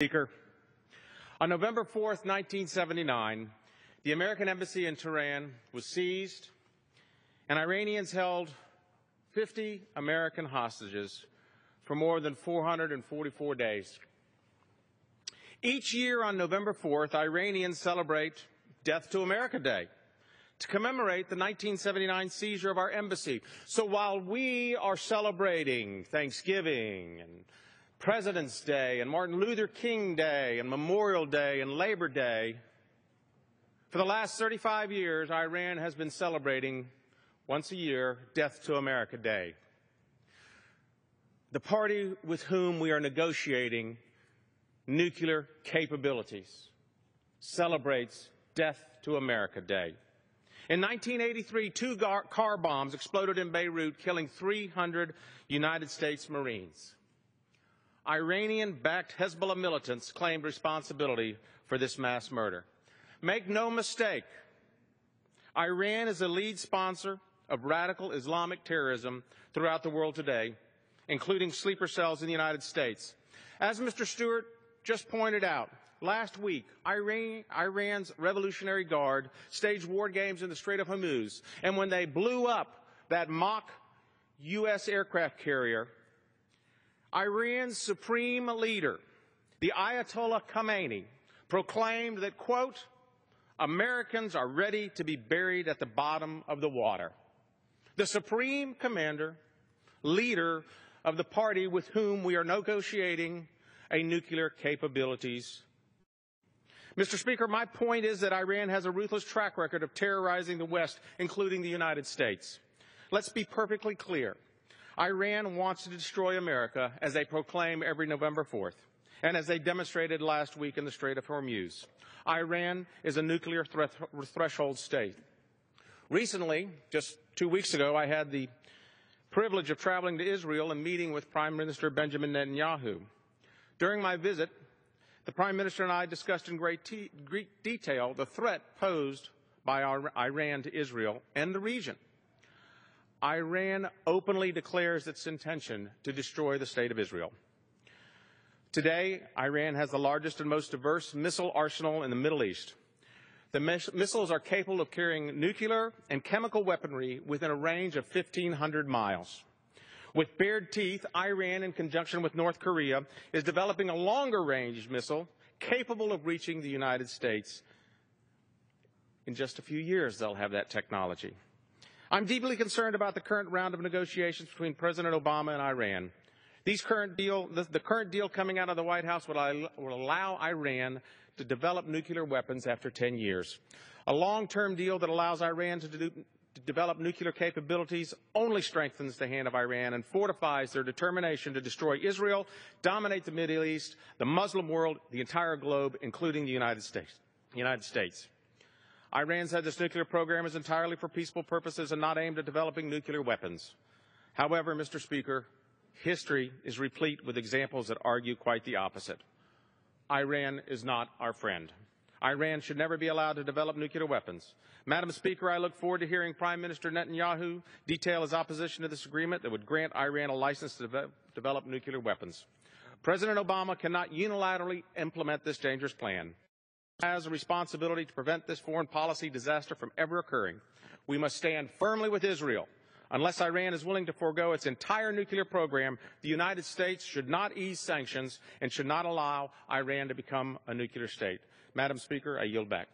Speaker, on November 4th, 1979, the American embassy in Tehran was seized, and Iranians held 50 American hostages for more than 444 days. Each year on November 4th, Iranians celebrate Death to America Day to commemorate the 1979 seizure of our embassy. So while we are celebrating Thanksgiving and President's Day and Martin Luther King Day and Memorial Day and Labor Day, for the last 35 years, Iran has been celebrating once a year Death to America Day. The party with whom we are negotiating nuclear capabilities celebrates Death to America Day. In 1983, two car bombs exploded in Beirut, killing 300 United States Marines. Iranian-backed Hezbollah militants claimed responsibility for this mass murder. Make no mistake, Iran is a lead sponsor of radical Islamic terrorism throughout the world today, including sleeper cells in the United States. As Mr. Stewart just pointed out, last week, Iran's Revolutionary Guard staged war games in the Strait of Hormuz, and when they blew up that mock U.S. aircraft carrier, Iran's supreme leader, the Ayatollah Khamenei, proclaimed that, quote, Americans are ready to be buried at the bottom of the water. The supreme commander, leader of the party with whom we are negotiating a nuclear capabilities. Mr. Speaker, my point is that Iran has a ruthless track record of terrorizing the West, including the United States. Let's be perfectly clear. Iran wants to destroy America, as they proclaim every November 4th, and as they demonstrated last week in the Strait of Hormuz. Iran is a nuclear threshold state. Recently, just 2 weeks ago, I had the privilege of traveling to Israel and meeting with Prime Minister Benjamin Netanyahu. During my visit, the Prime Minister and I discussed in great detail the threat posed by Iran to Israel and the region. Iran openly declares its intention to destroy the State of Israel. Today, Iran has the largest and most diverse missile arsenal in the Middle East. The missiles are capable of carrying nuclear and chemical weaponry within a range of 1,500 miles. With bared teeth, Iran, in conjunction with North Korea, is developing a longer-range missile capable of reaching the United States. In just a few years, they'll have that technology. I'm deeply concerned about the current round of negotiations between President Obama and Iran. The current deal coming out of the White House will allow Iran to develop nuclear weapons after 10 years. A long-term deal that allows Iran to develop nuclear capabilities only strengthens the hand of Iran and fortifies their determination to destroy Israel, dominate the Middle East, the Muslim world, the entire globe, including the United States. Iran said this nuclear program is entirely for peaceful purposes and not aimed at developing nuclear weapons. However, Mr. Speaker, history is replete with examples that argue quite the opposite. Iran is not our friend. Iran should never be allowed to develop nuclear weapons. Madam Speaker, I look forward to hearing Prime Minister Netanyahu detail his opposition to this agreement that would grant Iran a license to develop nuclear weapons. President Obama cannot unilaterally implement this dangerous plan. He has a responsibility to prevent this foreign policy disaster from ever occurring. We must stand firmly with Israel. Unless Iran is willing to forego its entire nuclear program, the United States should not ease sanctions and should not allow Iran to become a nuclear state. Madam Speaker, I yield back.